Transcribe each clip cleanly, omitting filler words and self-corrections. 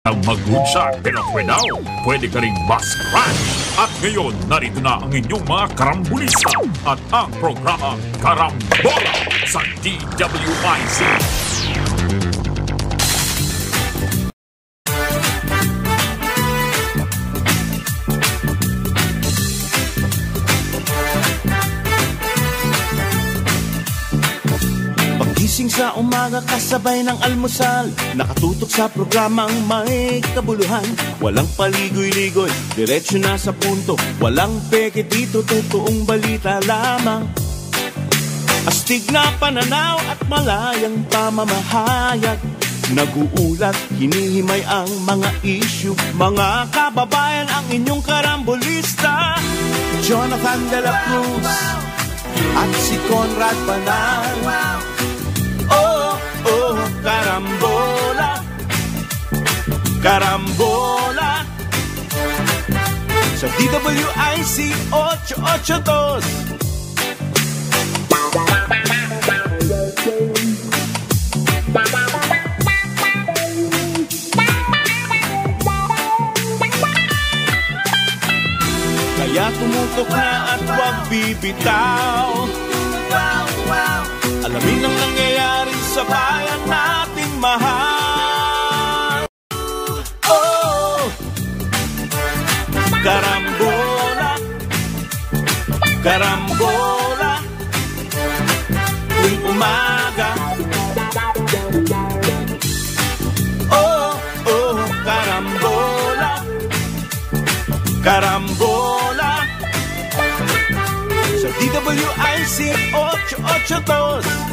Ang mag-good shot, pero pwede ka rin mas crash. At ngayon, narito na ang inyong mga karambulista at ang programa Karambola sa DWIC. Gising sa umaga kasabay ng almusal, nakatutok sa programang may kabuluhan. Walang paligoy-ligoy, diretso na sa punto, walang peke dito, totoong balita lamang. Astig na pananaw at malayang pamamahayag, naguulat, hinihimay ang mga issue. Mga kababayan, ang inyong karambolista, Jonathan De La Cruz at si Conrad Banal. Oh, karambola, karambola sa DWIC 882. Kaya tumutok na at huwag bibitaw. Alamin ang nangyayari sa bayan nating mahal. Oh, karambola, karambola, tuwing umaga. Oh, karambola, karambola sa DWIC 882.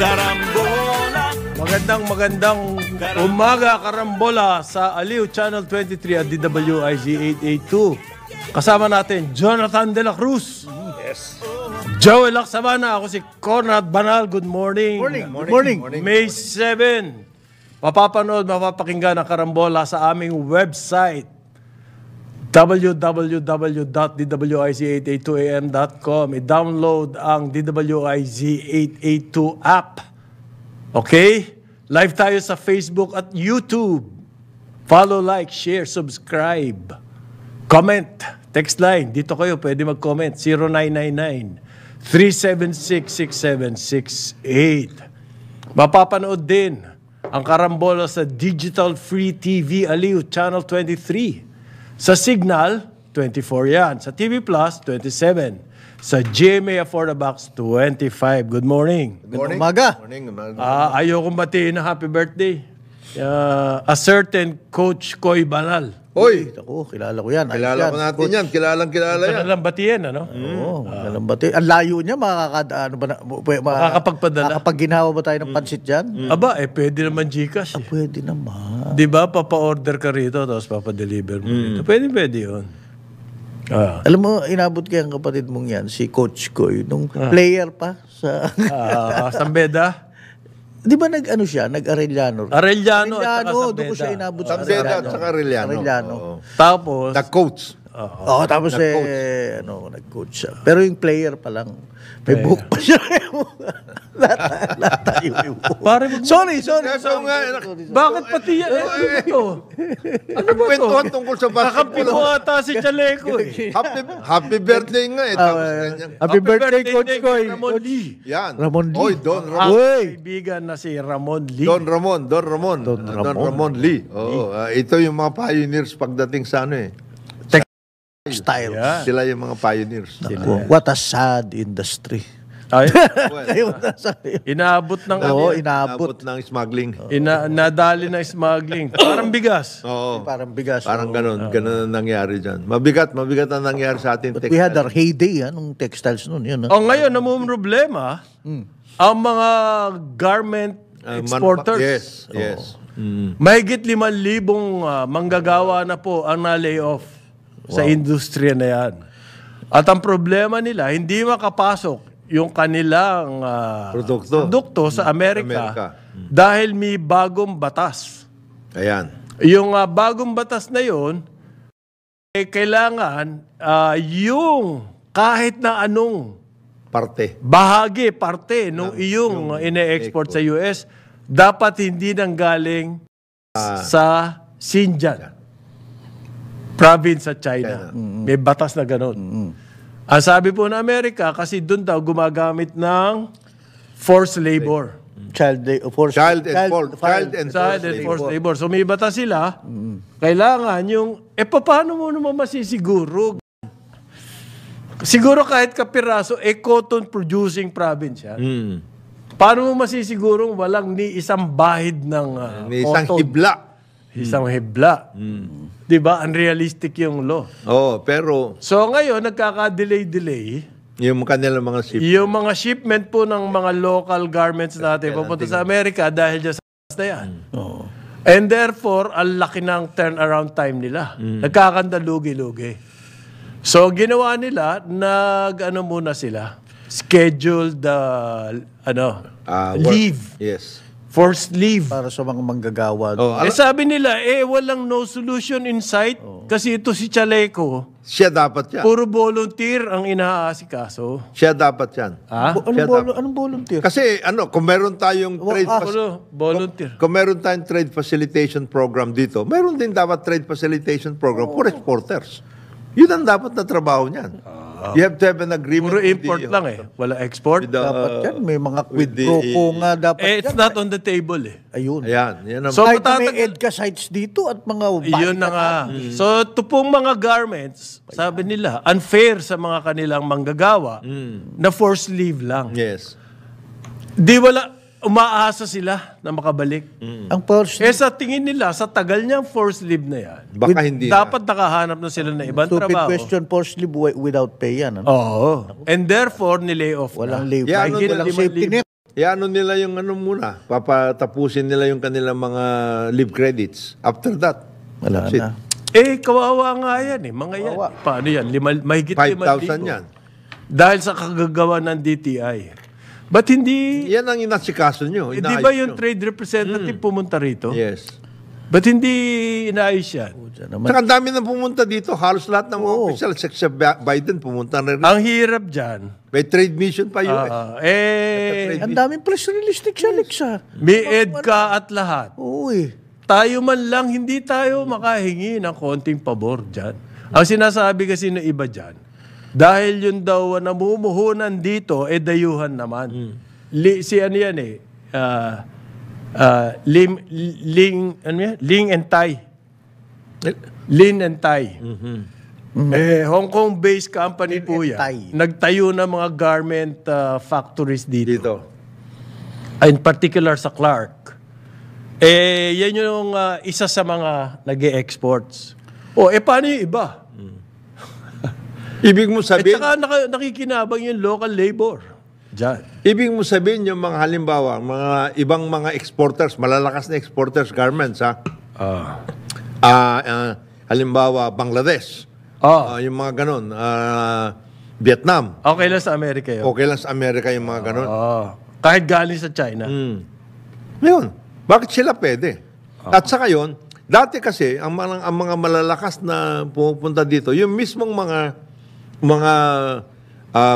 Karambola. Magandang umaga, Karambola sa Aliw Channel 23 at DWIC 882. Kasama natin Jonathan De La Cruz. Yes. Joel Laksabana, ako si Conrad Banal. Good morning. Morning. May 7. Mapapakinggan ang Karambola sa aming website www.dwic882am.com. I-download ang DWIC 882 app. Okay? Live tayo sa Facebook at YouTube. Follow, like, share, subscribe. Comment. Text line. Dito kayo pwede mag-comment. 0999-376-6768. Mapapanood din ang Karambola sa Digital Free TV Aliw Channel 23. Sa Signal, 24 yan. Sa TV Plus, 27. Sa GMA Affordabox, 25. Good morning. Good umaga. Ayokong batiin na happy birthday. A certain Coach Koy Banal. Oy! Ako, kilala ko yan. Kilala ko natin yan. Kilalang Ito yan. na lang batiin, ano? Oo, kilalang bati. Ang layo niya, Makakapagpadala. Kapag ginawa ba tayo ng pansit dyan? Aba, pwede naman Gcash. Pwede naman. Di ba, papa-order ka rito, tapos papa-deliver mo rito. Pwede yun. Alam mo, inabot kaya ang kapatid mong yan, si Coach Koy, nung player pa sa... Sambeda? Di ba nag-ano siya? Nag-Arellano. Arellano at saka doon ko siya inabot sa Sambeda at saka Arellano. Tapos, The coach. Oo, tapos nag-coach siya. Pero yung player pa lang, may book pa siya. Lahat tayo may book. Sorry. bakit pati yan? Ano ba to? Kwentuhan tungkol sa Kakampi basketball. ko ata si Chaleco eh. Happy birthday nga eh. Tapos ganyan. Happy birthday, Coach Koy. Ramon Lee. Yan. Ramon Lee. Oy, Don Ramon. Uy! Kaibigan na si Ramon Lee. Don Ramon Lee. Oo. Ito yung mga pioneers pagdating sa ano eh. Style. Yeah. Sila yung mga pioneers. What a sad industry. Ay, Kayo na sabi. inaabot ng Oo, Inabot ng smuggling. nadali ng smuggling. Parang bigas. Oo. Parang bigas. Parang ganun ang nangyari dyan. Mabigat ang nangyari sa atin. But we had our heyday nung textiles nun. Yun, Ngayon, namumroblema ang mga garment exporters. Yes. Mahigit 5,000 manggagawa na po ang na-layoff sa industriya na yan. At ang problema nila, hindi makapasok yung kanilang produkto sa Amerika. Dahil may bagong batas. Ayan. Yung bagong batas na yun, kailangan yung kahit na anong Parte parte nung iyong ine-export sa US, dapat hindi nanggaling sa Xinjiang province sa China. May batas na gano'n. Ang sabi po ng Amerika, kasi doon daw gumagamit ng forced labor. Child and forced labor. So may batas sila, kailangan yung, paano mo naman masisiguro? Siguro kahit kapiraso, cotton producing province yan. Paano mo masisigurong walang ni isang bahid ng isang cotton? hibla. Isang hibla. Di ba? Unrealistic yung law. Pero So ngayon, nagkaka-delay. yung kanilang mga shipment. Yung mga shipment po ng mga local garments natin papunta sa Amerika dahil dyan sa na yan. And therefore, ang laki ng turnaround time nila. Nagkakandalugi-lugi. So ginawa nila, muna sila. Scheduled leave. Yes. Forced leave. Para sa mga manggagawa. Sabi nila, walang no solution in sight kasi ito si Chaleco. Siya dapat yan. Puro volunteer ang inaasikaso. Siya dapat yan. Anong volunteer? Kasi kung meron tayong Volunteer. kung meron tayong trade facilitation program dito, meron din dapat trade facilitation program for exporters. Yun ang dapat na trabaho niyan. You have to have an agreement. Puro import lang Wala export. Dapat yan. May mga quid pro quo nga dapat yan. It's not on the table Ayun. Ayan. Yan ang, So, Kahit na may EDCA sites dito at mga Yun na nga. So, ito pong mga garments, sabi nila, unfair sa mga kanilang manggagawa na forced leave lang. yes. Di umaasa sila na makabalik. Ang forced Sa tingin nila, sa tagal niyang forced leave na yan, Baka hindi dapat nakahanap na sila ng ibang stupid trabaho. question, forced leave without pay yan. Oo. And therefore, nilay off Walang na. leave. Yeah, Walang safety net. Nila yung muna. Papatapusin nila yung kanilang mga leave credits. After that, Wala that's it. na. Kawawa nga yan Mga yan. Paano yan? Mahigit 5,000 yan. Dahil sa kagagawa ng DTI. Ba't hindi... Yan ang inasikaso nyo. di ba yung trade representative pumunta rito? Yes. Ba't hindi inaayos yan? Saka ang dami nang pumunta dito. Halos lahat ng mga officials except Biden pumunta na rin. Ang hirap dyan. May trade mission pa US. Ang daming press release ni Alexa. May EDCA at lahat. Uy. Tayo man lang, hindi tayo makahingi ng konting pabor dyan. Ang sinasabi kasi ng iba dyan, dahil yun daw namumuhunan dito, dayuhan naman. Ling and Tai. Lin and Tai. Hong Kong-based company po yan. Nagtayo ng mga garment factories dito. In particular sa Clark. Yan yung isa sa mga nag-e-exports. Paano yung iba? Ibig mo sabihin... At saka nakikinabang yung local labor. Diyan. Ibig mo sabihin yung mga halimbawa, mga ibang mga exporters, malalakas na exporters garments, halimbawa, Bangladesh. Yung mga ganun. Vietnam. Okay lang sa Amerika yun. Okay lang sa Amerika yung mga ganun. Kahit galing sa China. Ngayon, bakit sila pwede? At saka yun, dati kasi, ang mga malalakas na pumupunta dito, yung mismong mga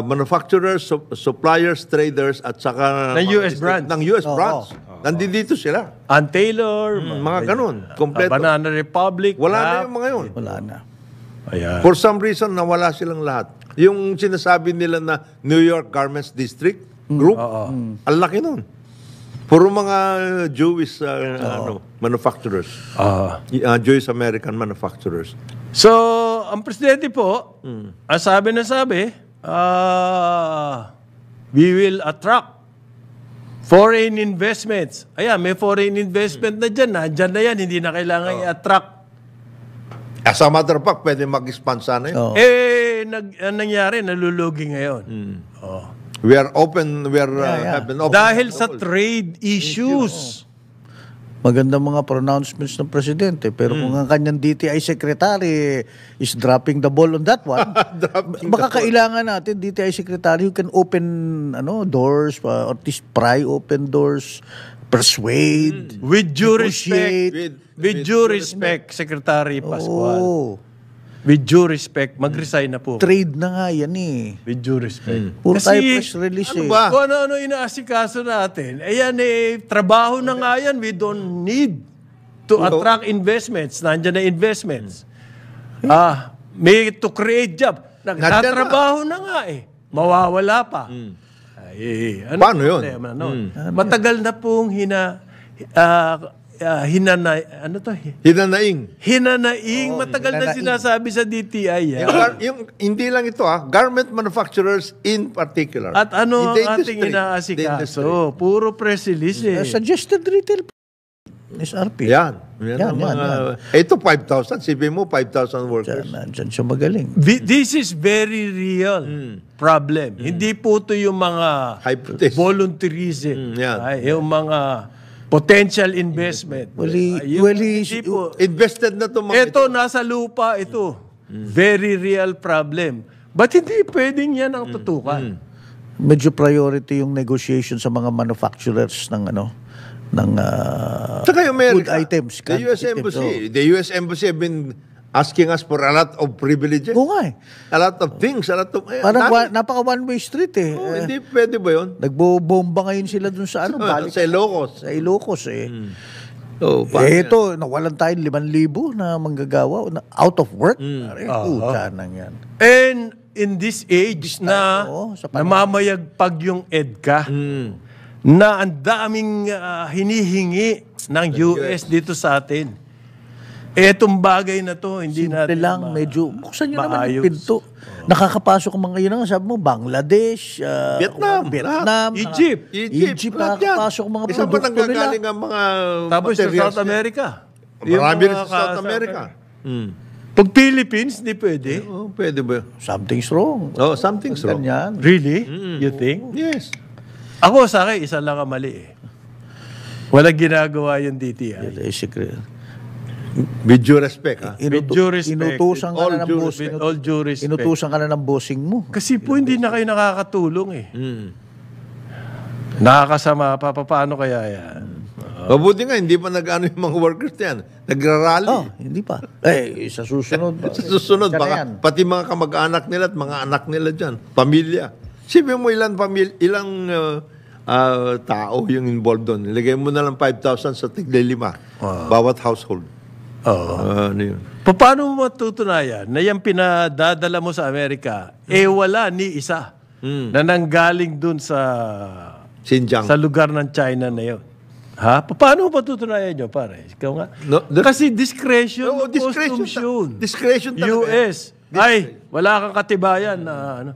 manufacturers, suppliers, traders, at saka ng US branch. Ng US branch. Nandito sila. Ann Taylor. Mga ganun. Kompleto. Banana Republic. Wala na yung mga yun. Wala na. Ayan. For some reason, nawala silang lahat. Yung sinasabi nila na New York Garments District Group, ang laki nun. Puro mga Jewish manufacturers. Jewish American manufacturers. So, ang presidente po, ang sabi, we will attract foreign investments. Ayan, may foreign investment na dyan. Nandyan na yan, hindi na kailangan i-attract. As a matter of fact, pwede mag-expand sana yun. Ang nangyari, nalulugi ngayon. We are open, have been open. Dahil sa trade issues. Magandang mga pronouncements ng presidente. Pero kung ang kanyang DTI secretary is dropping the ball on that one, baka kailangan natin DTI secretary who can open doors, or at least pry open doors, persuade, With due negotiate. respect. With due respect, Secretary Pascual. with due respect, mag-resign na po. Trade na nga yan eh. With due respect. Puro tayo Kasi, press release ano eh. ba? kung ano-ano inaasikaso natin, ayan trabaho na nga yan, we don't need to attract investments. Nandiyan na investments. May to create job. Nagtatrabaho na nga mawawala pa. Paano yun? Matagal na pong Hinanaing. hinanaing. Matagal na sinasabi sa DTI. Yung, hindi lang ito garment manufacturers in particular. At ano In the ang ating industry. The industry. inaasikaso? Puro press release Suggested retail SRP. Yan ang mga, ito 5,000. Sabi mo, 5,000 workers. Diyan siya magaling. This is very real problem. Hindi po ito yung mga Hypothesis. volunteerism. yan. Yung mga potential investment. Hindi po. Invested na ito mga Ito, nasa lupa ito. Very real problem. But hindi pwedeng yan ang tutukan. Medyo priority yung negotiation sa mga manufacturers ng Saka yung food America, items. the US Embassy have been asking us for a lot of privileges. Oo nga eh. A lot of things. A lot of... Parang napaka one-way street eh. hindi pwede ba yun? Nagbobomba ngayon sila dun sa Sa Ilocos. Sa Ilocos eh. Paano nawalan tayo 5,000 na manggagawa out of work. Puta nang yan. And in this age na sa panahon. namamayagpag yung EDCA, na ang daming hinihingi ng US dito sa atin. Etong bagay na to, hindi Simple natin lang, medyo, buksan nyo naman yung maayos. pinto. Nakakapasok ang mga yun, sabi mo, Bangladesh, Vietnam, Egypt, lahat yan. nakakapasok ang mga Isa pa produkto nila. nanggagaling ang mga tapos sa materials South yan. America. Marami rin sa mga South America. Pag Philippines, hindi pwede. Pwede ba? Something's wrong. Something's wrong. Ganyan. Really? You think? Yes. Ako sa akin, isa lang ang mali Walang ginagawa yung DTI. With due respect, With due respect. Inutusan ka na ng due boss. With all due respect. Inutusan ka na ng bossing mo. Kasi po hindi na kayo nakakatulong Nakakasama pa. Paano kaya yan? Mabuti nga, hindi pa nag-ano yung mga workers yan. Nagrarally. Hindi pa. Sa susunod. Sa susunod, Yan na baka, yan. pati mga kamag-anak nila at mga anak nila dyan, pamilya. Sabi mo ilang tao yung involved doon. Ilagay mo na lang 5,000 sa tigla-5. Bawat household. Ano yun? Paano mo matutunayan na yung pinadadala mo sa Amerika, wala ni isa na nanggaling dun sa Xinjiang. lugar ng China na yun? Paano mo matutunayan nyo, pare? Ikaw nga. Kasi discretion Oo, ng customs yun. Discretion talaga. US. Wala kang katibayan na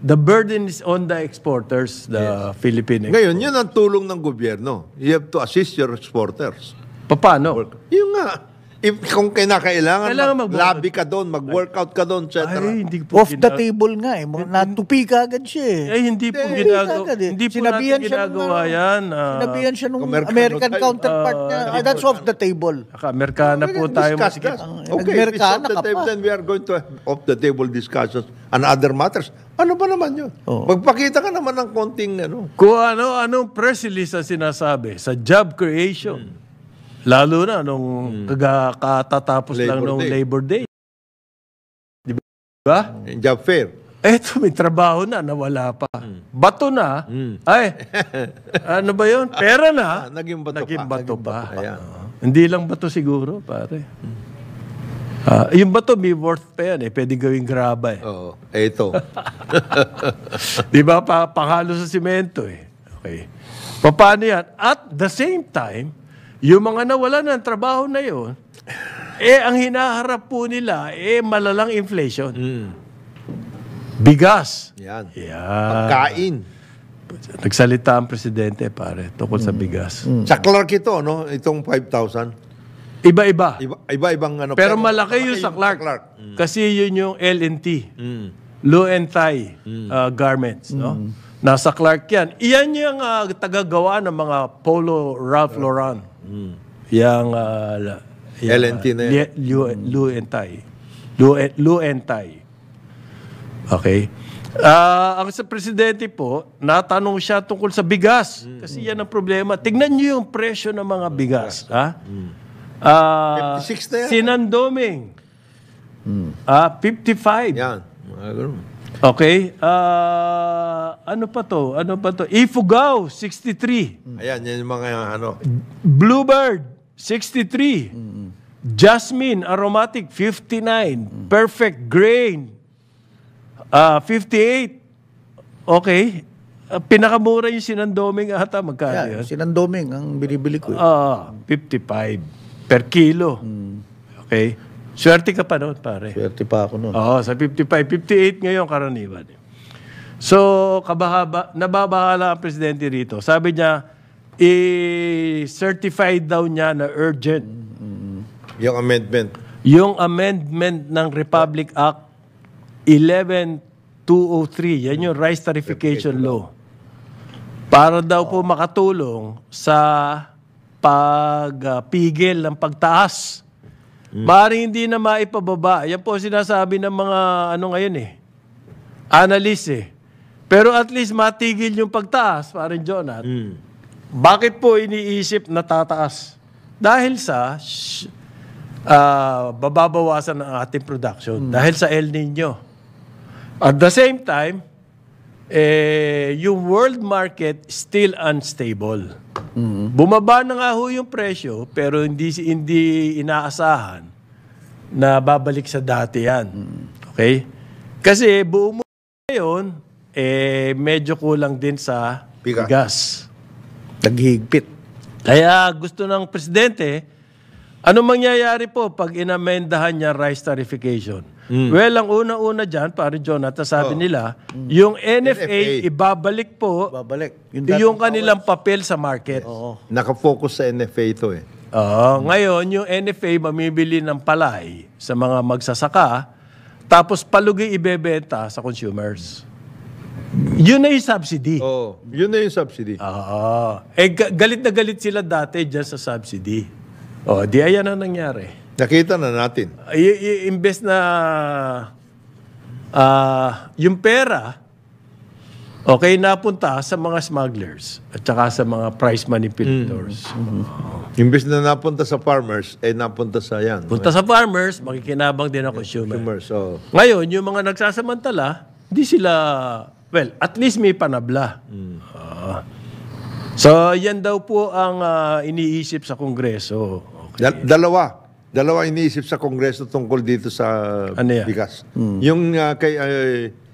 the burden is on the exporters, the Philippine exporters. Ngayon, yun ang tulong ng gobyerno. You have to assist your exporters. Paano? Yung nga. Kung kinakailangan, Kailangan mag-lobby ka doon, mag-workout ka doon, etc. Hindi po Off the table nga eh. Natupi ka agad siya eh. hindi po ginagawa. agad eh. Hindi po Sinabihan natin siya ginagawa nung, yan. Sinabihan siya nung Amerikano American tayo. counterpart niya. That's off the table. Amerikana po tayo. Discuss masigit. that. Ang- Okay, if it's Amerikana off the ka table, pa. then we are going to have off-the-table discussions on other matters. Ano ba naman yun? Oo. Magpakita ka naman ng konting Kung anong press release ang sinasabi sa job creation. Lalo na nung katatapos lang nung Labor Day. Di ba? job fair. Eto, may trabaho na, nawala pa. Bato na. Ano ba yun? Pera na. Naging bato Naging pa. bato pa. Ayan. Hindi lang bato siguro, pare. Yung bato, may worth pa yan. Pwede gawing graba Oo. Ito. Di ba? Panghalo sa simento Okay. Paano yan? At the same time, yung mga nawala ng trabaho na yun, ang hinaharap po nila, malalang inflation. Bigas. Yan. Yan. Pagkain. Nagsalita ang presidente, pare, tungkol sa bigas. Sa Clark ito, itong 5,000. Iba-iba. Iba-ibang Pero malaki yung sa Clark. Kasi yun yung L&T. Low and Thai garments. No? Nasa Clark yan. Iyan yung tagagawa ng mga Polo Ralph Lauren. Yang L&T na yan. Low and Thai. Low and Thai. Okay. Ang sa presidente po, natanong siya tungkol sa bigas. Kasi yan ang problema. Tignan niyo yung presyo ng mga bigas. 56 na yan. Sinandoming. 55. Yan. Mga ganun. Okay. Ano pa to? Ifugao, 63. Ayan, yan yung mga ano. Bluebird, 63. Jasmine, aromatic, 59. Perfect grain, 58. Okay. Pinakamura yung sinandoming ata. Magkano yun? Sinandoming ang binibili ko. 55 per kilo. Okay. Swerte ka pa noon, pare. Swerte pa ako noon. Oo, sa 55. 58 ngayon karaniwan. So, nababahala ang presidente rito. Sabi niya, i-certified daw niya na urgent. Yung amendment. Yung amendment ng Republic Act 11203, yan yung Rice Tarification Law. Para daw po makatulong sa pagpigil ng pagtaas. Maaaring hindi na maipababa. Yan po sinasabi ng mga analyst Pero at least matigil yung pagtaas, parang Jonat. Bakit po iniisip na tataas? Dahil sa bababawasan ng ating production. Dahil sa El Nino. At the same time, yung world market still unstable. Bumaba na nga ho yung presyo, pero hindi inaasahan na babalik sa dati yan. Okay? Kasi buong mundo ngayon, medyo kulang din sa bigas. Naghihigpit. Kaya gusto ng presidente, ano mangyayari po pag inamendahan niya rice tarification? Well, ang una-una dyan, pare Jonathan, sabi nila, yung NFA, ibabalik po yung kanilang papel sa market. Nakafocus sa NFA ito Ngayon, yung NFA mamibili ng palay sa mga magsasaka, tapos palugi ibebenta sa consumers. Yun na yung subsidy. Yun na yung subsidy. Galit na galit sila dati dyan sa subsidy. Di ayan ang nangyari. Nakita na natin. Imbes na yung pera, napunta sa mga smugglers at saka sa mga price manipulators. Imbes na napunta sa farmers, napunta sa yan. Punta sa farmers, makikinabang din ang consumer. Consumers, Ngayon, yung mga nagsasamantala, di sila, at least may panabla. So, yan daw po ang iniisip sa Kongreso. Okay. Dalawa iniisip sa Kongreso tungkol dito sa bigas. Yung kay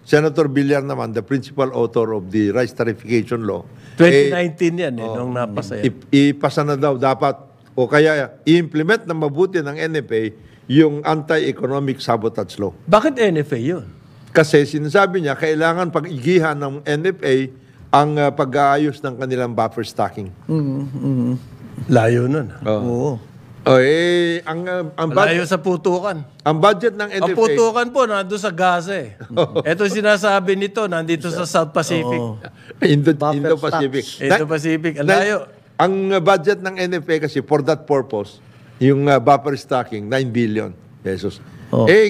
Senator Villar naman, the principal author of the Rice Tarification Law. 2019 yan nung napasa yan. Ipasa na daw dapat o kaya i-implement na mabuti ng NFA yung Anti-Economic Sabotage Law. Bakit NFA yun? Kasi sinasabi niya, kailangan pag-igihan ng NFA ang pag-aayos ng kanilang buffer stocking. Layo nun. Oo. Ang Layo sa putukan. Ang budget ng NFA... Ang putukan po, nandun sa Gaza Ito sinasabi nito, nandito sa South Pacific. Indo-Pacific. Indo-Pacific. Ang layo. Ang budget ng NFA kasi for that purpose, yung buffer stocking, 9 billion pesos.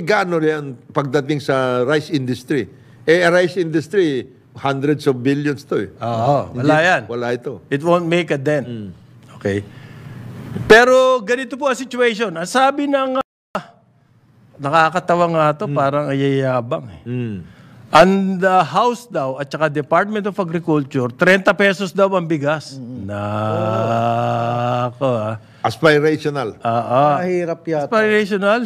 Gaano yan pagdating sa rice industry? Rice industry, hundreds of billions to Wala yan. Wala ito. It won't make a dent. Okay. Pero ganito po ang situation. Ang sabi ng nakakatawa nga to, parang ayayabang And the House daw at saka Department of Agriculture, 30 pesos daw ang bigas. Nako Aspirational. Mahirap yata. Aspirational?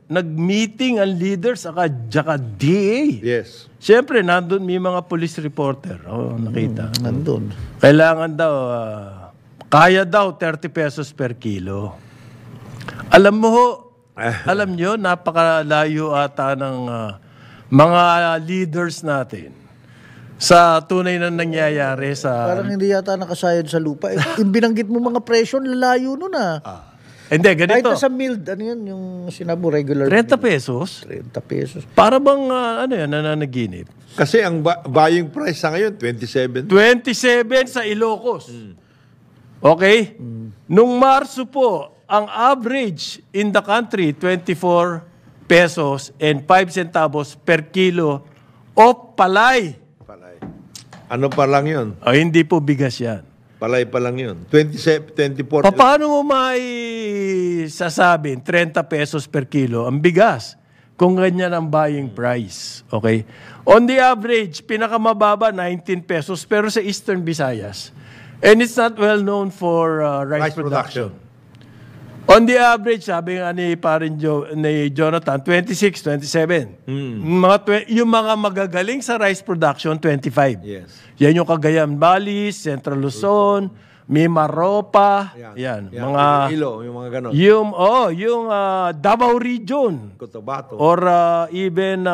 Nag-meeting ang leaders at saka DA. Yes. Siyempre, nandun may mga police reporter. Nakita. Nandun. Kailangan daw, kaya daw 30 pesos per kilo. Alam nyo, napakalayo ata ng mga leaders natin sa tunay na nangyayari sa... Parang hindi yata nakasayad sa lupa. Yung binanggit mo mga presyo, lalayo nun Hindi, ganito. Kahit sa milled, yung sinabi regular. 30 pesos? 30 pesos. Para bang, nananaginip? Kasi ang buying price sa ngayon, 27. 27 sa Ilocos. Okay? Nung Marso po, ang average in the country, 24 pesos and 5 centavos per kilo of palay. Ano pa lang yun? Hindi po bigas yan. Palay pa lang yun. 24. Paano mo may sasabing 30 pesos per kilo ang bigas kung ganyan ang buying price? Okay? On the average, pinakamababa 19 pesos pero sa Eastern Visayas. And it's not well known for rice production. On the average, sabi nga ni ni Jonathan, 26, 27. Yung mga magagaling sa rice production, 25. Yes. Yan yung Cagayan Valley, Central Luzon, Mimaropa, yan. Mga Iloilo, yung mga ganon. yung Davao region Cotabato. or even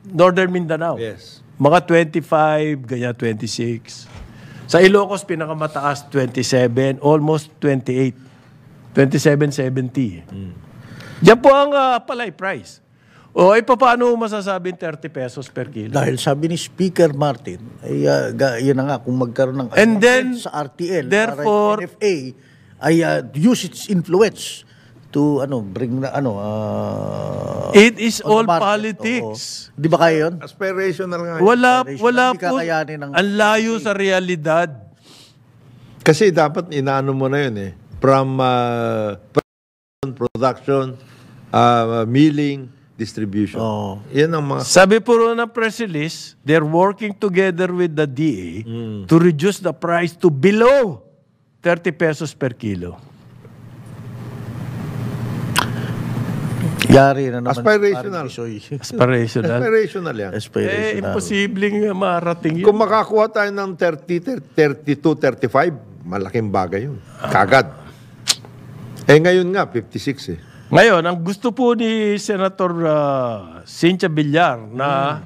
Northern Mindanao. Yes. Mga 25, ganyan 26. Sa Ilocos, pinakamataas 27, almost 28. 27.70. Diyan po ang palay price. O ay paano masasabing 30 pesos per kilo? Dahil sabi ni Speaker Martin, ay yun na nga, kung magkaroon ng And then, sa RTL, therefore, para yung NFA, ay use its influence to bring na it is on the all market. politics. Di ba kaya yun? Aspirational nga. Wala Hindi po. kakayanin ng- Ang layo sa realidad. Kasi dapat inaano mo na yun from production, milling, distribution. Oo. Yan ang mga... Sabi po ng press release, they're working together with the DA to reduce the price to below 30 pesos per kilo. Yari na naman. Aspirational. Aspirational. Aspirational yan. Aspirational. Imposibleng marating yun. Kung makakuha tayo ng 30, 32, 35, malaking bagay yun. Kagad. Ngayon nga, 56 Ngayon, ang gusto po ni Senator Cynthia Villar na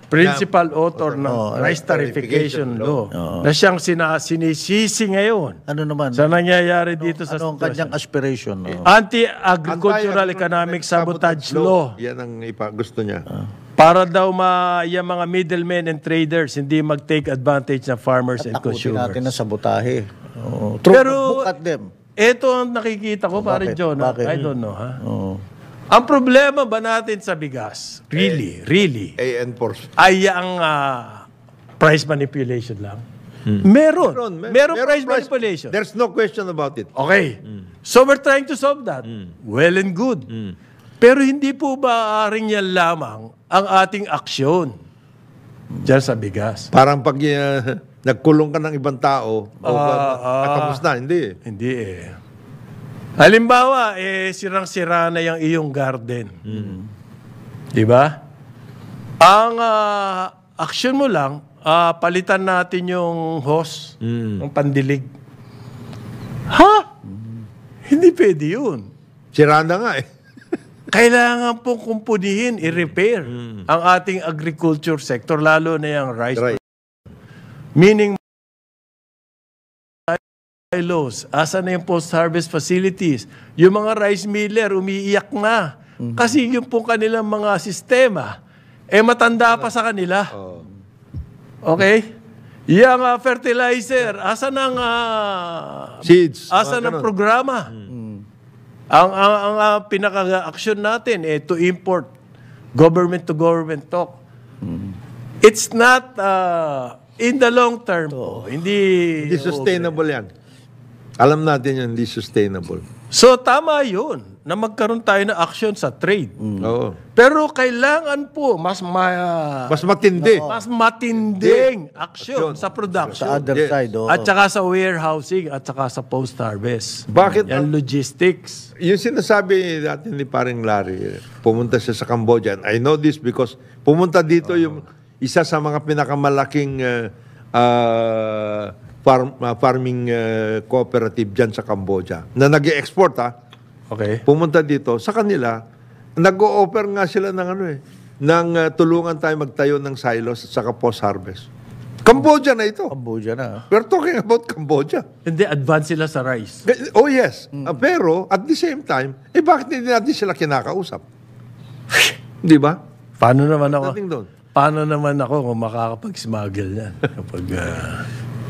principal author ng Rice Tarification Law na siyang sinisisi ngayon Ano naman? sa nangyayari dito sa Ano ang kanyang aspiration? Anti-Agricultural Economic Sabotage Law. Yan ang gusto niya. Para daw yung mga middlemen and traders hindi mag-take advantage ng farmers and Takutin natin na consumers. sabotahe. Pero- Look at them. Ito ang nakikita ko, pare John. Bakit? I don't know, ha? Oo. Ang problema ba natin sa bigas, really, enforce. ay ang price manipulation lang? Meron price manipulation. There's no question about it. Okay. So we're trying to solve that. Well and good. Pero hindi po ba aaring yan lamang ang ating aksyon dyan sa bigas? Parang pag nagkulong ka ng ibang tao, tapos na, hindi. Hindi eh. Halimbawa, sirang-sira na yung iyong garden. Di ba? Ang action mo lang, palitan natin yung hose, ng pandilig. Ha? Hindi pwede yun. Sira na nga Kailangan pong kumpunihin, i-repair ang ating agriculture sector, lalo na yung rice. Right. Meaning, silos, asa na yung post-harvest facilities. Yung mga rice miller, umiiyak na. Kasi yung pong kanilang mga sistema, matanda pa sa kanila. Okay? Yung fertilizer, asa ng Seeds. asa ng programa. Ang pinaka-action natin to import government-to-government talk. It's not in the long term po. Hindi sustainable yan. Alam natin yun, hindi sustainable. So tama yun na magkaroon tayo ng action sa trade. Oo. Pero kailangan po mas matindi. mas matinding action sa production. Sa other Yes. side, At saka sa warehousing at saka sa post-harvest. Bakit? Yan logistics. Yung sinasabi natin ni Paring Larry, pumunta siya sa Cambodia. I know this because pumunta dito yung isa sa mga pinakamalaking farming cooperative dyan sa Cambodia na nag-export Okay. Pumunta dito sa kanila, nag-o-offer nga sila ng ng tulungan tayo magtayo ng silos at saka post-harvest. Cambodia na ito. Cambodia na. We're talking about Cambodia. Hindi, advance sila sa rice. Oh yes. Pero at the same time, bakit hindi natin sila kinakausap? Di ba? Paano naman ako? Dating doon. Paano naman ako kung makakapag-smuggle yan? Kapag,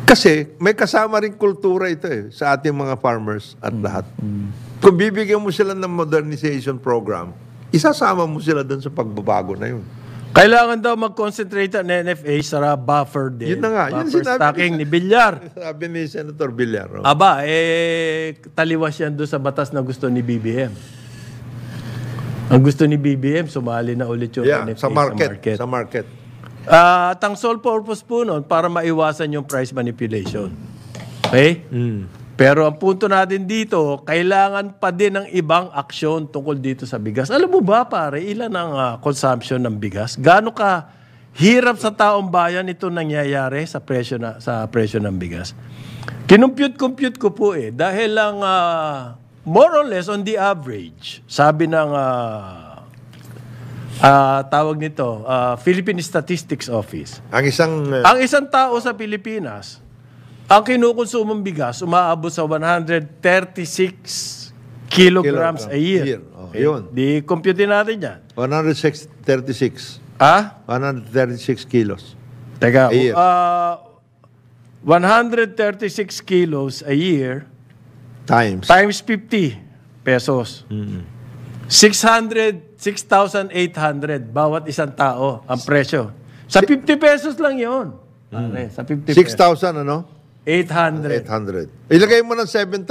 Kasi may kasama rin kultura ito sa ating mga farmers at lahat. Kung bibigyan mo sila ng modernization program, isasama mo sila doon sa pagbabago na yun. Kailangan daw mag-concentrate ang NFA sa buffer din. Yun na nga. Yun Buffer sinabi stocking ni Villar. Sabi ni Senator Villar. Oh. Aba, taliwas yan doon sa batas na gusto ni BBM. Ang gusto ni BBM, sumali na ulit yung NFA sa market. Sa market. At ang sole purpose po nun, para maiwasan yung price manipulation. Okay? Pero ang punto natin dito, kailangan pa din ng ibang aksyon tungkol dito sa bigas. Alam mo ba, pare, ilan ang consumption ng bigas? Gaano ka hirap sa taong bayan ito nangyayari sa presyo ng bigas? Kinumpute ko po dahil lang more or less on the average, sabi ng tawag nito, Philippine Statistics Office. Ang isang tao sa Pilipinas, ang kinukonsumong bigas, umaabot sa 136 kilograms a year. Okay. Yun. Di-compute natin yan. 136. 136 kilos. Teka, a year. 136 kilos a year times 50 pesos. 6,800 bawat isang tao ang presyo. Sa 50 pesos lang yun. Sa 50 pesos. 6,000 ano? 800. Ilagay mo ng 7,000.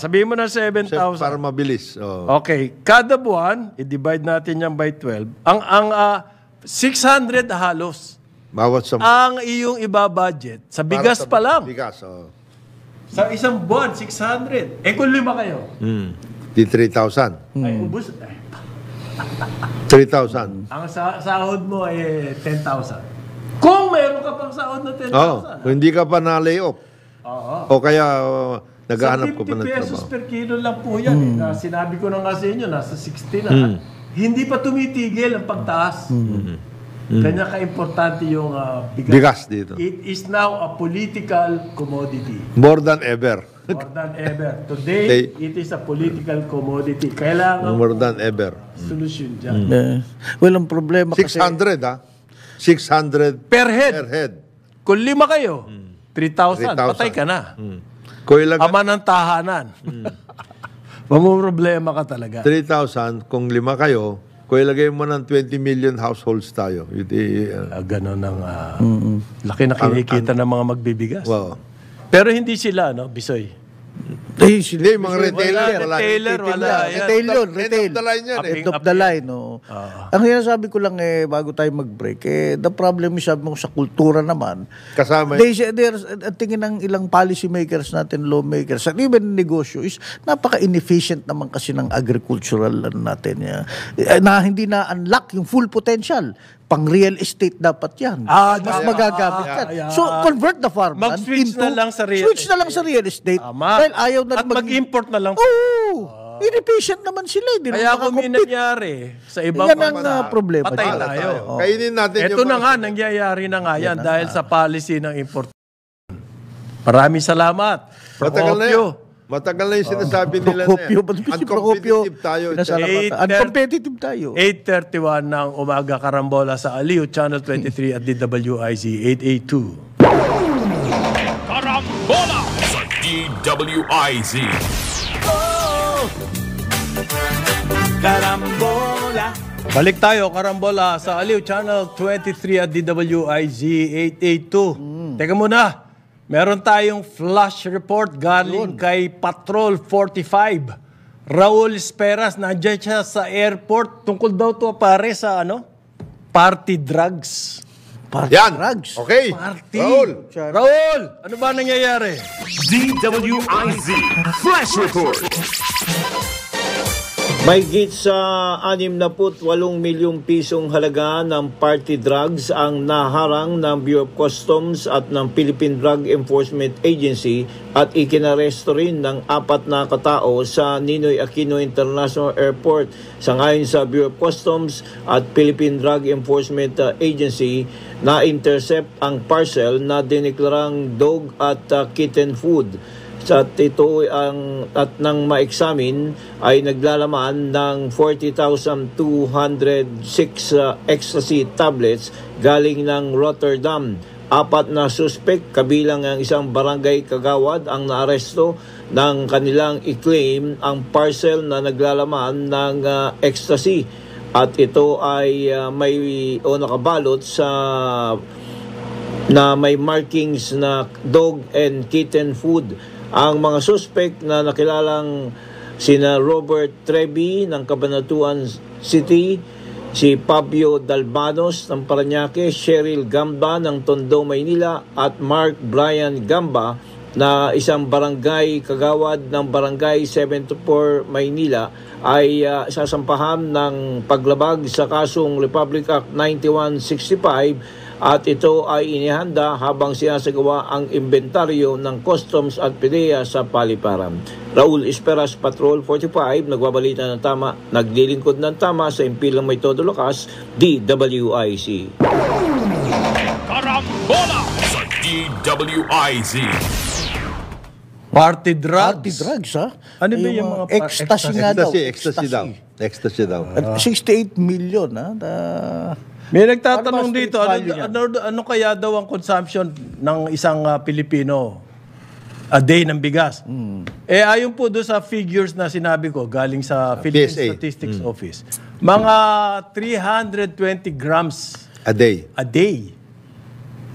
Sabihin mo na 7,000. Para mabilis. Oh. Okay. Kada buwan, i-divide natin yan by 12. Ang 600 halos. Bawat sa... Ang iyong iba-budget. Sa bigas pa lang. Bigas, Sa isang buwan, 600. Kung 5 kayo. Di 3,000. Ay, ubus. 3,000. Ang sahod mo ay 10,000. Kung meron ka pang sahod na 10,000. Kung hindi ka pa na-lay off. O kaya naghahanap ko pa ng 50 pesos trabaho. per kilo lang po yan. Sinabi ko na nga sa inyo, nasa 60 na. Hindi pa tumitigil ang pagtaas. Kanya ka-importante yung bigas. Bigas dito. It is now a political commodity. More than ever. More than ever. Today, it is a political commodity. Kailangan More than ever. solusyon dyan. Well, ang problema 600 600 Per head. per head. Kung 5 kayo, 3,000. Patay ka na. Kung ilang Ama ng tahanan. Mamumroblema ka talaga. 3,000, kung 5 kayo, kung ilagay mo ng 20 million households tayo. Ganon ang laki na kinikita ng mga magbibigas. Wow. Pero hindi sila, no, Bisoy. Hindi, mga retailer. Wala. Retail yun, retail. End of the line yan. End of the line, no. Ang sinasabi ko lang bago tayo mag-break, the problem is sabi mo sa kultura naman. Kasama Tingin ng ilang policy makers natin, lawmakers, and even negosyo is napaka-inefficient naman kasi ng agricultural natin. Na hindi na-unlock yung full potential. Pang real estate dapat yan. Mas magagamit yan. So, convert the farmland Mag-switch na lang sa real estate. Dahil ayaw na at mag-import na lang. Inefficient naman sila. Kaya kung may nangyari sa ibang yan ang problema. patay tayo. Kainin natin Ito na nga, nangyayari na nga yan dahil sa policy ng import. Maraming salamat. Matagal na yan. Matagal na yung sinasabi nila na yan. Uncompetitive tayo. Uncompetitive tayo. 8:31 ng umaga, Karambola sa Aliw, Channel 23 at DWIZ 882. Karambola sa DWIZ. Karambola. Balik tayo, Karambola sa Aliw, Channel 23 at DWIZ 882. Teka muna. Meron tayong flash report galing kay Patrol 45. Raul Esperas, nandiyan siya sa airport. Tungkol daw to pare sa party drugs. Yan. Drugs. Okay. Party. Raul. Ano ba nangyayari? DWIZ Flash Report. Mahigit sa 68 milyong pisong halaga ng party drugs ang naharang ng Bureau of Customs at ng Philippine Drug Enforcement Agency at ikinaresto rin ng 4 na katao sa Ninoy Aquino International Airport. Sangayon sa Bureau of Customs at Philippine Drug Enforcement Agency, na-intercept ang parcel na diniklarang dog at kitten food. At ito at nang ma-examine ay naglalaman ng 40,206 ecstasy tablets galing ng Rotterdam. 4 na suspect kabilang ang isang barangay kagawad ang naaresto ng kanilang i-claim ang parcel na naglalaman ng ecstasy. at ito ay nakabalot na may markings na dog and kitten food. Ang mga suspect na nakilalang sina Robert Trevi ng Cabanatuan City, si Fabio Dalbanos ng Parañaque, Cheryl Gamba ng Tondo, Maynila, at Mark Brian Gamba na isang barangay kagawad ng Barangay 74, Maynila, ay sasampahan ng paglabag sa kasong Republic Act 9165 at ito ay inihanda habang sinasagawa ang inventaryo ng Customs at PDEA sa paliparan. Raul Esperas, Patrol 45, nagbabalita ng tama, naglilingkod ng tama sa impilang may todo lakas, DWIC. Karambola sa DWIC. Party drugs. Party drugs, ha? Ano ba yung mga ecstasy nga daw? Ecstasy daw. 68 million, ha? May nagtatanong Ano ba dito, street value ano kaya daw ang consumption ng isang Pilipino a day ng bigas? Ayon po doon sa figures na sinabi ko, galing sa Philippine PSA. Statistics Office, mga 320 grams A day. a day.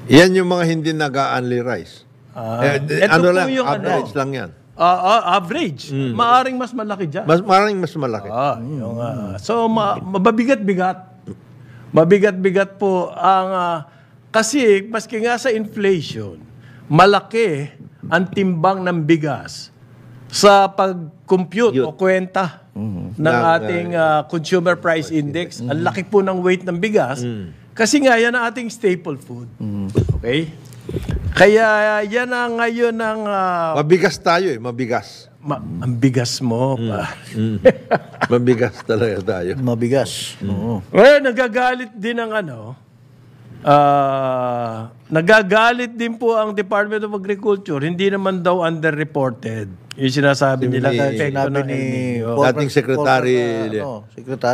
Yan yung mga hindi nag-a-only rice. Ito Ano po lang, yung average lang yan. average. Maaring mas malaki dyan. Maraming mas malaki. So, mababigat-bigat. Mabigat-bigat po ang... kasi, maski nga sa inflation, malaki ang timbang ng bigas sa pag-compute o kwenta ng ating Consumer Price Index. Ang laki po ng weight ng bigas kasi nga yan ang ating staple food. Okay? Kaya yan ang ngayon ang... Mabigas tayo mabigas. ang bigas mo. Mabigas talaga tayo. Mabigas. Oo. Well, nagagalit din ang nagagalit din po ang Department of Agriculture. Hindi naman daw underreported. Yung sinasabi nila. Sinabi ni Dating Secretary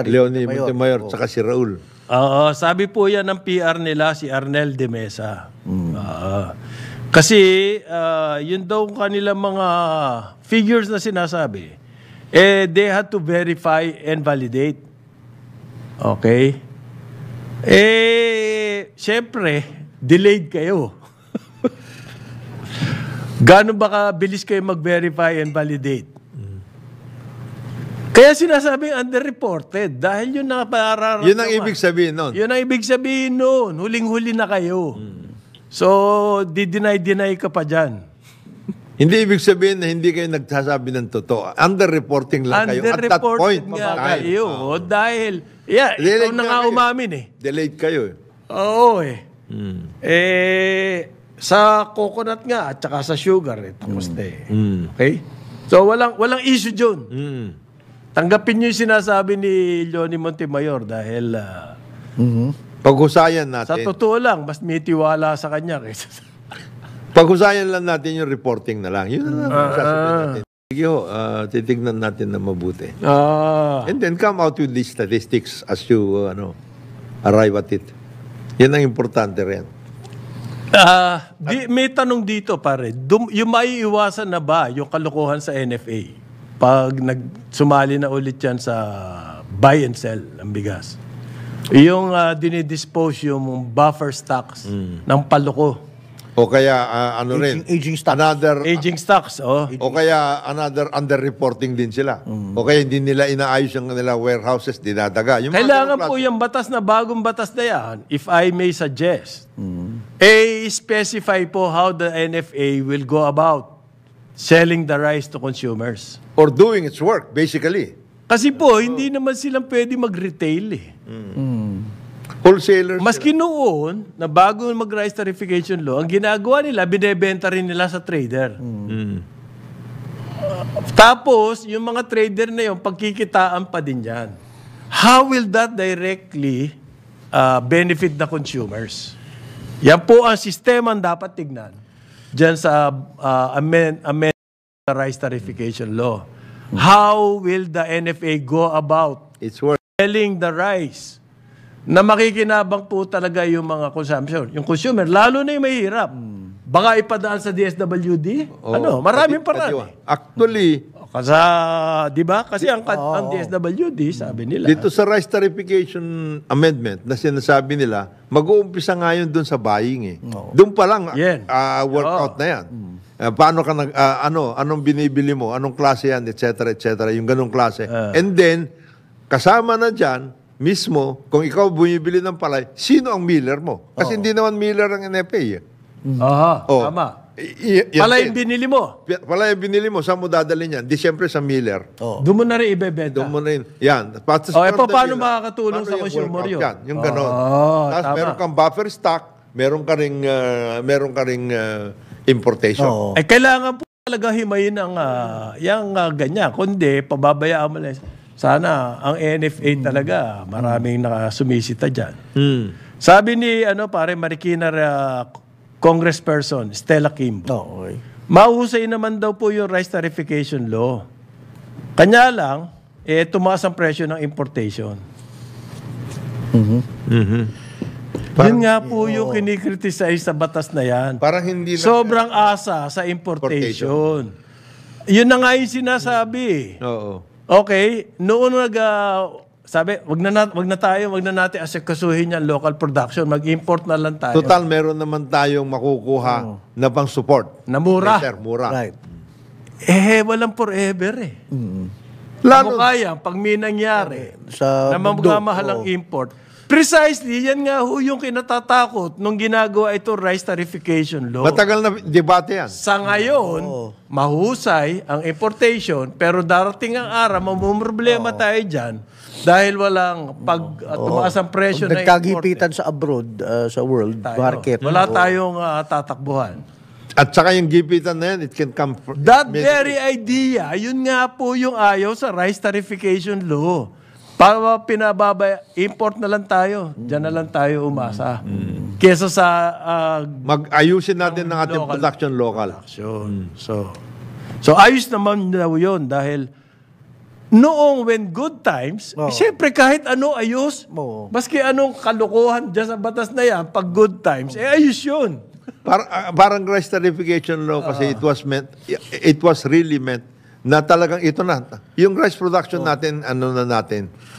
Leonie Montemayor. Montemayor tsaka si Raul. Oo, sabi po yan ng PR nila, si Arnel de Mesa. Kasi, yun daw kanilang mga figures na sinasabi, they had to verify and validate. Okay? Siyempre, delayed kayo. Gano'n ba kabilis kayo mag-verify and validate? Kaya sinasabing underreported dahil yun na pararamdaman. Yun ang ibig sabihin nun. Yun ang ibig sabihin nun. Huling-huli na kayo. So, di-deny ka pa dyan. Hindi ibig sabihin na hindi kayo nagsasabi ng totoo. Underreporting lang kayo at that point. Underreported nga kayo. Dahil, ikaw na nga umamin eh. Delayed kayo. Oo eh. Sa coconut nga at saka sa sugar tapos na eh. Okay? So, walang issue dyan. Tanggapin niyo yung sinasabi ni Leonie Montemayor dahil Paghusayan natin. sa totoo lang, mas may tiwala sa kanya kaysa sa... Paghusayan lang natin yung reporting na lang. Yun na lang ang sasabihin natin. Sige ho, titignan natin na mabuti. And then come out with these statistics as you arrive at it. Yan ang importante rin. May tanong dito pare, yung maiiwasan na ba yung kalokohan sa NFA pag sumali na ulit yan sa buy and sell ng bigas? Yung dinidispose yung buffer stocks ng paloko. O kaya Aging stocks. Aging stocks, O kaya another underreporting din sila. O kaya hindi nila inaayos yung nila warehouses, dinadaga. Yung Kailangan po yung batas na bagong batas na yan, if I may suggest, specify po how the NFA will go about selling the rice to consumers. or doing its work, basically. Kasi po, hindi naman silang pwede mag-retail eh. Wholesalers. Maski noon, na bago mag-rice tarification law, ang ginagawa nila, binebenta rin nila sa trader. Tapos, yung mga trader na yun, pagkikitaan pa din yan. How will that directly benefit the consumers? Yan po ang sistema ang dapat tignan dyan sa amend the rice tarification law. How will the NFA go about It's work. selling the rice na makikinabang po talaga yung mga consumption. Yung consumer, lalo na yung mahirap. Baka ipadaan sa DSWD? Maraming paraan. Actually, Kasi, di ba? Kasi ang DSWD, sabi nila. Dito sa rice tarification amendment na sinasabi nila, mag-uumpisa nga yun doon sa buying eh. Doon pa lang, workout na yan. Paano ka anong binibili mo, anong klase yan, etc., yung ganong klase. And then, kasama na dyan, mismo, kung ikaw bumibili ng palay, sino ang miller mo? Kasi hindi naman miller ang NFA eh. Tama. Palay yung binili mo. Palay yung binili mo, saan mo dadalhin yan? Di siyempre sa miller. Doon mo na rin ibebenta. Doon mo na rin. Yan. Paano makakatulong sa consumer yun? Yung ganon. Tapos meron kang buffer stock, meron ka ring importation. Kailangan po talaga himayin ang yung ganyan. Kundi, pababayaan mo lang. Sana, ang NFA talaga, maraming nakasumisita dyan. Sabi ni, Marikina Congressperson Stella Kimbo, mahusay naman daw po yung rice tarification law. Kanya lang, tumaas ang presyo ng importation. Yun nga po yung kinikriticize sa batas na yan. Parang hindi sobrang asa sa importation. Yun na nga yung sinasabi. Oo. Okay, noon sabi, wag na natin asikasuhin yan local production, mag-import na lang tayo. Total, meron naman tayong makukuha na pang support. Na mura. Mura. Right. Walang forever eh. Lalo kaya, pag may nangyari, Sa na mamahal ang import, precisely, yan nga ho yung kinatatakot nung ginagawa ito rice tarification law. matagal na debate yan. Sa ngayon, mahusay ang importation, pero darating ang araw, mamumroblema tayo dyan dahil walang tumaas ang presyo na import. Nagkagipitan sa abroad, sa world market. Wala tayong tatakbuhan. At saka yung gipitan na yan, it can come from... That very idea, yun nga po yung ayaw sa rice tarification law. Para import na lang tayo. Diyan na lang tayo umasa. Kesa sa... Mag-ayusin natin ng ating production local. So ayos naman daw yun dahil noong when good times, siyempre kahit ano ayos, maski anong kalokohan dyan sa batas na yan, pag good times, ayos yun. Parang rice tarification law kasi it was really meant na talagang ito na. Yung rice production natin,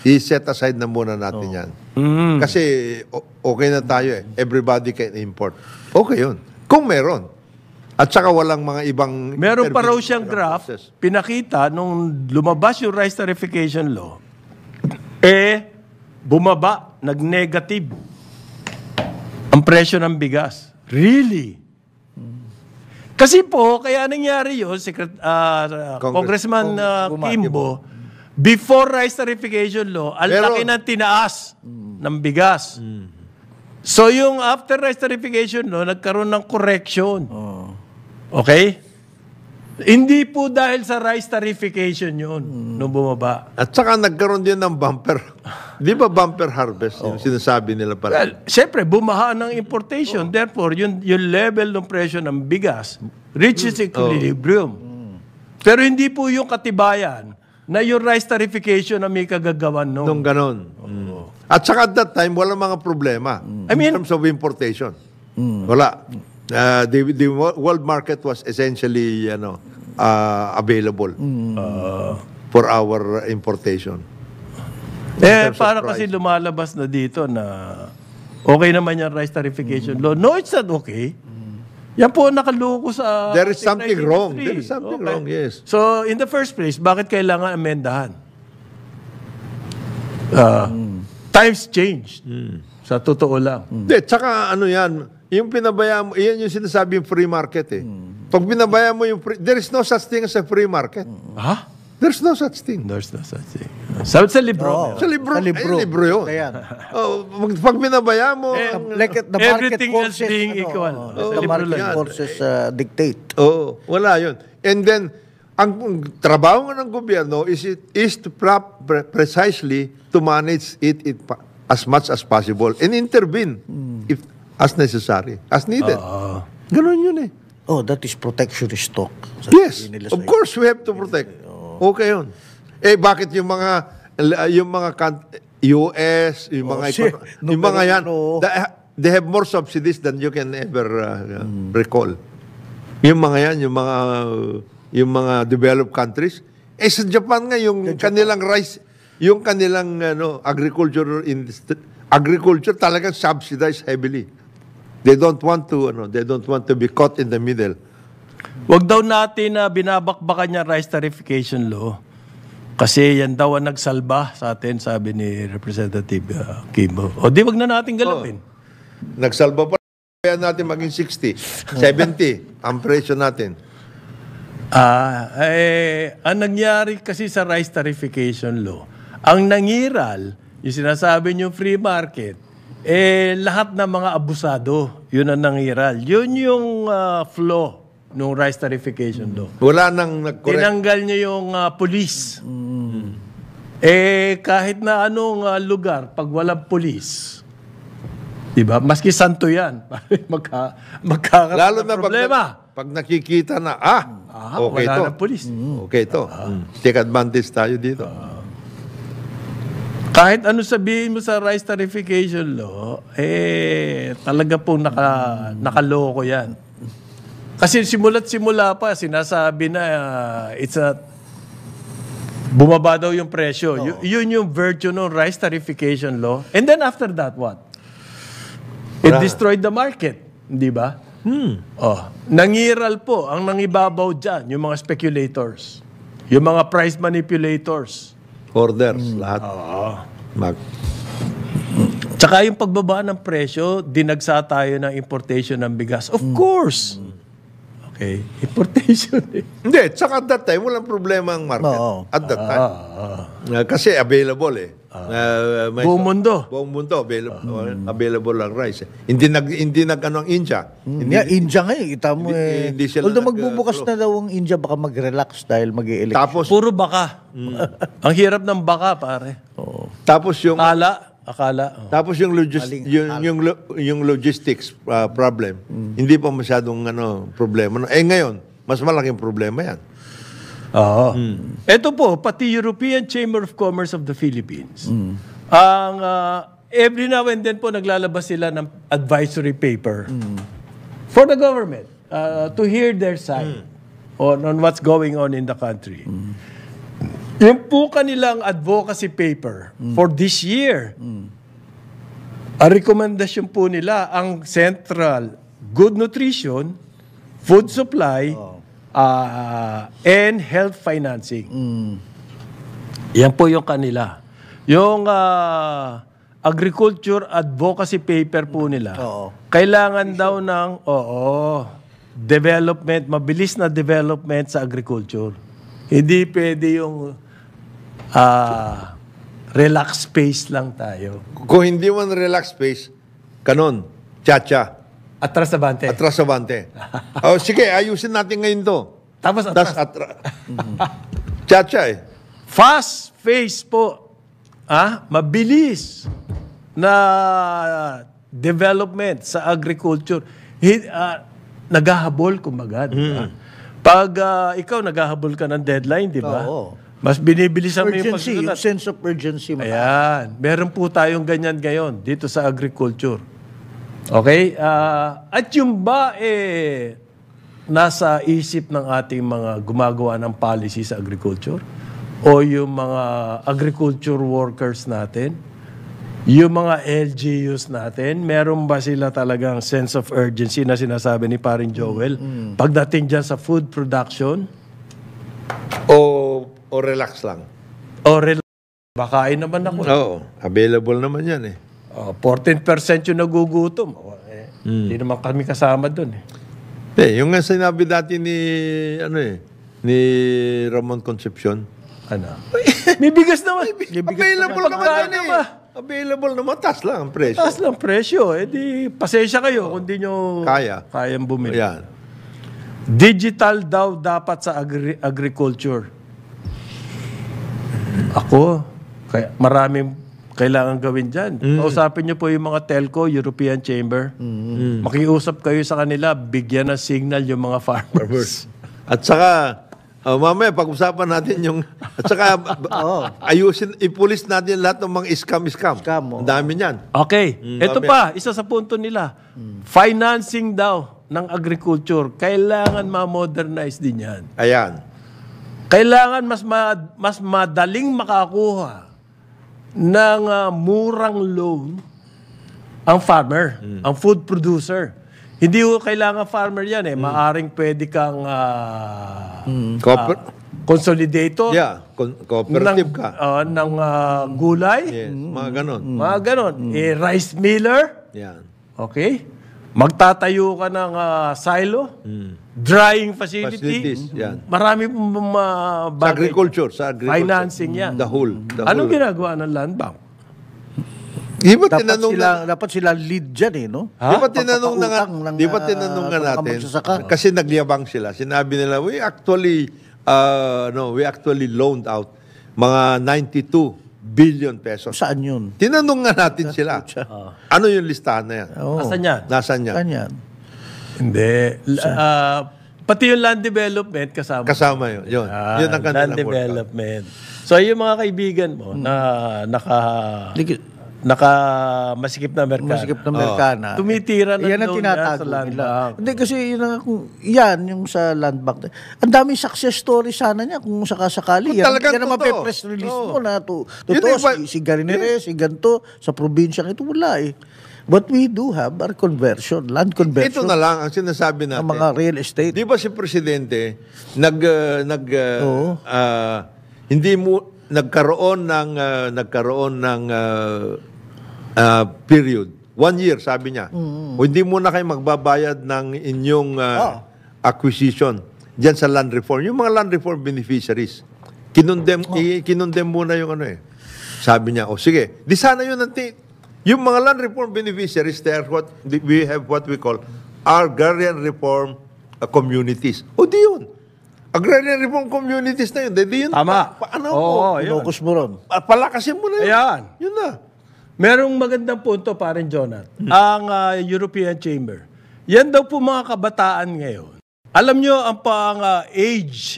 i-set aside na muna natin yan. Kasi okay na tayo eh. Everybody can import. Okay yun. Kung meron. At saka walang mga ibang... Meron pa raw siyang graph, pinakita nung lumabas yung rice tarification law, bumaba, nag-negative ang presyo ng bigas. Really? Kasi po, kaya nangyari yun, Congressman Kimbo, before rice tarification law, ang laki ng tinaas ng bigas. So yung after rice tarification law, nagkaroon ng correction. Okay? Hindi po dahil sa rice tarification yun nung bumaba. At saka nagkaroon din ng bumper. Di ba bumper harvest? Yung sinasabi nila pala. Well, siyempre, bumaha ng importation. Therefore, yung level ng presyo ng bigas reaches equilibrium. Pero hindi po yung katibayan na yung rice tarification na may kagagawan noon. Nung ganon. At saka at that time, walang mga problema. In terms of importation. Wala. The world market was essentially available for our importation. Para kasi lumalabas na dito na okay naman yung rice tarification law. No, it's not okay. Yan po nakaloko sa... There is something wrong. There is something wrong, yes. So, in the first place, bakit kailangan amendahan? Times changed. Sa totoo lang. Hindi, tsaka yan, yung pinabayaan mo, iyan yung sinasabing free market eh. Pag pinabayaan mo yung free, there is no such thing as a free market. Ha? There's no such thing. There's no such thing. Sa libro. Sa libro. Sa libro. Libro yun. Ayan. Pag pinabayaan mo, Like the market Everything else forces, being equal. Sa the libro market lang. forces dictate. wala yun. And then, ang trabaho ng gobyerno is to precisely to manage it as much as possible and intervene if as necessary, as needed. Ganun yun eh. That is protectionist talk. Yes, of course we have to protect. Okay yun. Bakit yung mga US, yung mga yan, they have more subsidies than you can ever recall. Yung mga yan, yung mga developed countries, sa Japan nga, yung kanilang rice, yung kanilang agriculture talagang subsidized heavily. They don't want to be caught in the middle. Wag daw natin na binabakbakan niya rice tarification law. Kasi yan daw ang nagsalba sa atin, sabi ni Representative Kimbo. O di wag na natin galawin. Nagsalba pa kaya natin maging 60, 70 ang presyo natin. Ang nangyari kasi sa rice tarification law, ang nangiral, yung sinasabi niyong free market, lahat ng mga abusado, yun ang nangiral. Yun yung flaw ng rice tarification law. Wala nang nag-correct. Tinanggal niyo yung police. Kahit na anong lugar, pag walang police, diba? Maski santo yan. Magkakaroon Lalo ng na problema. pag nakikita na, okay wala to. ng police. Okay to. Take advantage tayo dito. Kahit ano sabihin mo sa rice tarification law, talaga pong nakaloko yan. Kasi simula't-simula pa, sinasabi na bumaba daw yung presyo. Yun yung virtue ng rice tarification law. And then after that, what? It destroyed the market. Di ba? Nangiral po, ang nangibabaw dyan, yung mga speculators. Yung mga price manipulators. Orders, lahat. Tsaka yung pagbaba ng presyo, dinagsa tayo ng importation ng bigas. Of course. Okay. Importation Hindi, tsaka at that time, walang problema ang market. At that time. Kasi available buong mundo. Buong mundo, available ang rice. Hindi ang India. India ngayon, kita mo hindi sila although magbubukas na daw ang India, baka mag-relax dahil mag-i-election. Tapos, Puro baka. Ang hirap ng baka, pare. tapos yung Akala. Tapos yung logistics problem, hindi pa masyadong problema. Ngayon, mas malaking problema yan. Oo. Ito po, pati European Chamber of Commerce of the Philippines. Ang every now and then po naglalabas sila ng advisory paper for the government to hear their side on what's going on in the country. Yung po kanilang advocacy paper for this year, ang rekomendasyon po nila, ang central, good nutrition, food supply, and health financing. Yan po yung kanila. Yung agriculture advocacy paper po nila, kailangan daw ng development, mabilis na development sa agriculture. Hindi pwede yung relax space lang tayo. Kung hindi man relax space, kanon, chacha. Atras abante. Atras abante. Sige, ayusin natin ngayon to. Tapos atras. Chacha Fast pace po. Mabilis na development sa agriculture. Naghahabol, kumbaga. Pag ikaw naghahabol ka ng deadline, di ba? Mas binibilisan mo yung Urgency, yung sense of urgency. Ayan. Meron po tayong ganyan ngayon dito sa agriculture. Okay? At yung ba nasa isip ng ating mga gumagawa ng policy sa agriculture? O yung mga agriculture workers natin? Yung mga LGUs natin? Meron ba sila talagang sense of urgency na sinasabi ni Paring Joel? Pagdating dyan sa food production? O relax lang? Bakain naman ako. Oo. Available naman yan 14% yung nagugutom. Hindi naman kami kasama doon yung nga sinabi dati ni Ramon Concepcion. May bigas naman. Available naman yan Available naman. Taas lang ang presyo. Taas lang presyo. Di pasensya kayo kung di nyo kayang bumili. Yan. Digital daw dapat sa agriculture. Maraming kailangan gawin dyan. Kausapin nyo po yung mga telco, European Chamber. Makiusap kayo sa kanila, bigyan ng signal yung mga farmers. At saka, mamaya pag-usapan natin yung... At saka, ayusin, ipulis natin lahat ng mga scam. Ang dami niyan. Okay. Ito pa, isa sa punto nila. Financing daw ng agriculture. Kailangan ma-modernize din yan. Ayan. Kailangan mas madaling makakuha ng murang loan ang farmer, ang food producer. Hindi ko kailangan farmer yan eh. Maaring pwede kang consolidator Cooperative ka. ng gulay. Yes, mga ganon. Mga ganon. Rice miller. Yan. Okay? Magtatayo ka ng silo. Drying Facilities, yan. Marami pong Sa agriculture. financing yan. The whole. Anong ginagawa ng land bank? Di ba tinanong Dapat sila lead dyan eh, no? Di ba tinanong na nga, Papautang ng, di ba tinanong nga mga natin, magsasaka. kasi nagyabang sila. Sinabi nila, we actually loaned out mga 92 billion pesos. Saan yun? Tinanong nga natin sila. Ano yung listahan na yan? Nasaan yan? Nasaan yan? Saan yan? Hindi. Pati yung land development kasama. Kasama yun. Yun ang kanilang land workout. development. So, yung mga kaibigan mo na masikip na merkado. Masikip na Amerikana. Tumitira ng yan ang loan tinatago sa land nila. bank. Hindi kasi yan yung sa land bank. Ang daming success story sana niya kung sakasakali. Yan ang Totoo. mape-press release mo na totoo. Yun, Si Garinere, si ganito, sa probinsyang ito, wala eh. What we do have are conversion, land conversion. Ito na lang ang sinasabi natin. Ang mga real estate. Di ba si Presidente nagkaroon ng period. 1 year, sabi niya. O hindi muna kayo magbabayad ng inyong acquisition diyan sa land reform. Yung mga land reform beneficiaries, kinondem muna yung ano eh. Sabi niya, sige, di sana yun yung mga land reform beneficiaries, we have what we call agrarian reform communities. O di yun. Agrarian reform communities na yun. Di yun. Tama. Yun. Focus mo ron. Palakasin mo na yun. Ayan. Yun na. Merong magandang punto pa rin, Jonat. Ang European Chamber. Yan daw po mga kabataan ngayon. Alam nyo, ang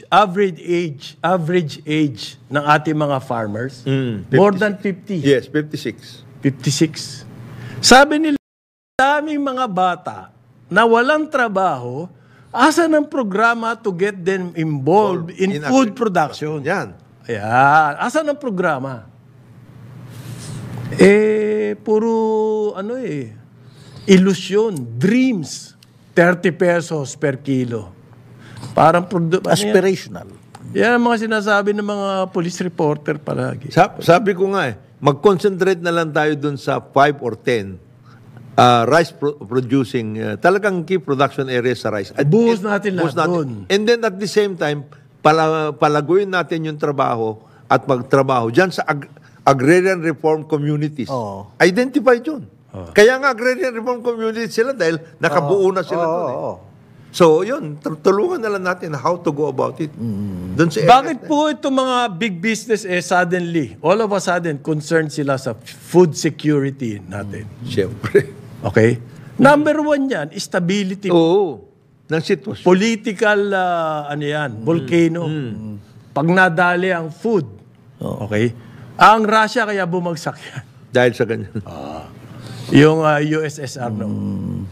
average age ng ating mga farmers, more than 50. Yes, 56. 56. Sabi nila, daming mga bata na walang trabaho, asa ng programa to get them involved in food production. Yan. Ayan. Asa ng programa? Puro, ilusyon, dreams. 30 pesos per kilo. Parang Aspirational. yan ang mga sinasabi ng mga police reporter palagi. Sabi ko nga mag-concentrate na lang tayo dun sa 5 or 10 rice producing, talagang key production areas sa rice. Buhos natin lahat dun. And then at the same time, palaguin natin yung trabaho at magtrabaho dyan sa agrarian reform communities. Identify dyan. Kaya nga agrarian reform communities sila dahil nakabuo na sila doon eh. So yun, tulungan na lang natin how to go about it. Doon sa Bakit po itong mga big business suddenly, all of a sudden, concerned sila sa food security natin? Siyempre. Okay? Number 1 yan, stability. Oo. Ng sitwasyon. Political, volcano. Pag nadali ang food, okay? Ang Russia kaya bumagsak yan. Dahil sa ganyan. Yung USSR noon.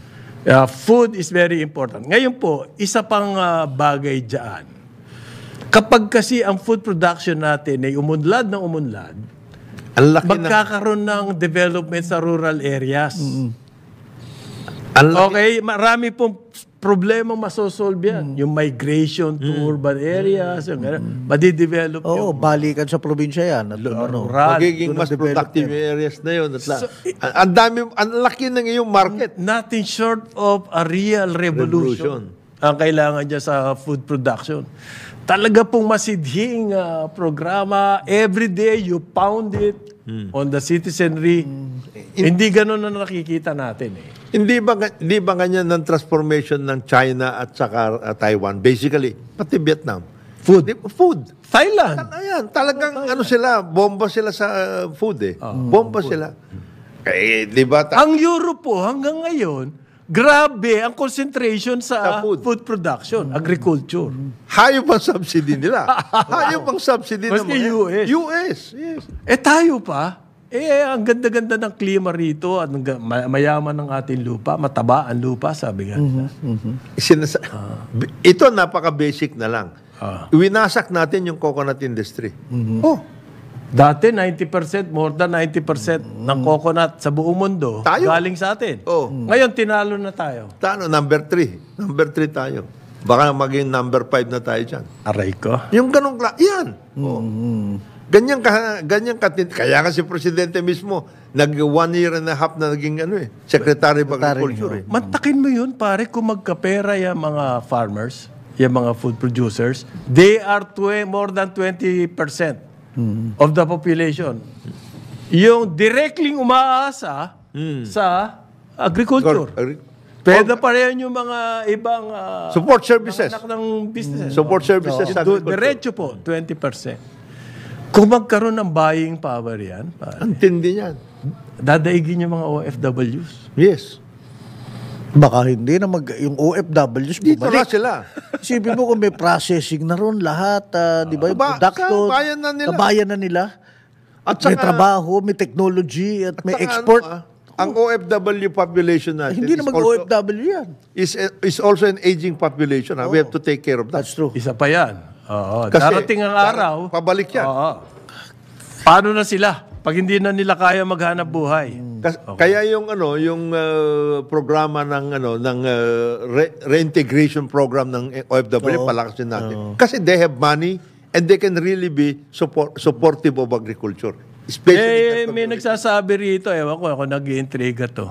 Food is very important. Ngayon po, isa pang bagay dyan. Kapag kasi ang food production natin ay umunlad, magkakaroon ng development sa rural areas. Okay, marami pong problemang masosolve yan. Yung migration to urban areas, madidevelop yung balikan sa probinsya yan. rural. Magiging mas productive areas na yun. Ang laki ng iyong market. Nothing short of a real revolution. Ang kailangan dyan sa food production. Talaga pong masidhing programa. Every day you pound it on the citizenry. Hindi ganun na nakikita natin eh. Hindi ba ganyan ng transformation ng China at saka Taiwan? Basically, pati Vietnam. Food. Thailand. Ayan, talagang sila, bomba sila sa food eh. Bomba sila. Di ba? Ang Europe po, hanggang ngayon, grabe ang concentration sa food production, agriculture. Hayop ang subsidy nila. Hayop ang subsidy ng Maski US. US, yes. Tayo pa, ang ganda-ganda ng klima rito at mayaman ng ating lupa, mataba ang lupa, sabi nga. Ito napaka-basic na lang. winasak natin yung coconut industry. Oh, Dati 90%, more than 90% ng coconut sa buong mundo Tayo. galing sa atin. Oh. Ngayon, tinalo na tayo. number 3. Number 3 tayo. Baka maging number 5 na tayo dyan. Aray ko. Yung ganong yan. Oh. Ganyan kaya nga si Presidente mismo, 1 year and a half na naging Secretary of Agriculture. Mantakin mo yun, pare, kung magkapera yung mga farmers, yung mga food producers, they are more than 20% of the population. Yung directly umaasa sa agriculture. Pwede pa rin yung mga ibang Support services. anak ng business. Support services sa agriculture. Diretso po, 20%. Kung magkaroon ng buying power yan, Ang tindi niyan. dadaigin yung mga OFWs. Yes. Baka hindi na yung OFWs Dito na bumalik. sila. Isipin mo kung may processing na ron lahat, di ba? Yung production, kabayan na nila. kabayan na nila. At May saka- trabaho, may technology, at may Saka export. ang OFW population natin Hindi na mag-OFW yan. is also an aging population. We have to take care of that. That's true. Isa pa yan. Oo. Kasi Darating ang araw. Pabalik yan. Oo. Paano na sila pag hindi na nila kaya maghanap buhay? Kaya yung programa ng reintegration program ng OFW palakasin natin. Kasi they have money and they can really be supportive of agriculture. Especially May nagsasabi rito, ewan ko ako nag-iintriga to.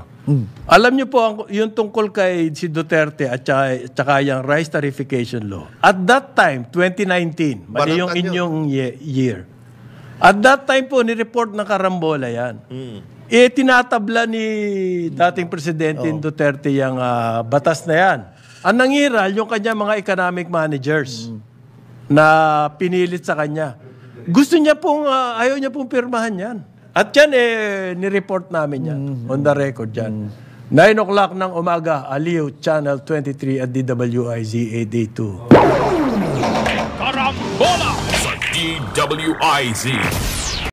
Alam niyo po, yung tungkol kay si Duterte at saka yung rice tarification law. At that time, 2019, mali yung Banatan inyong year. At that time po, ni-report ng Karambola yan. Tinatabla ni dating Presidente Duterte yung batas na yan. Ang nangiral, yung kanya mga economic managers na pinilit sa kanya. Gusto niya pong, ayaw niya pong pirmahan yan. At yan, ni-report namin yan. On the record yan. 9 o'clock ng umaga, Aliw, Channel 23 at DWIZ 882. Karambola sa DWIZ.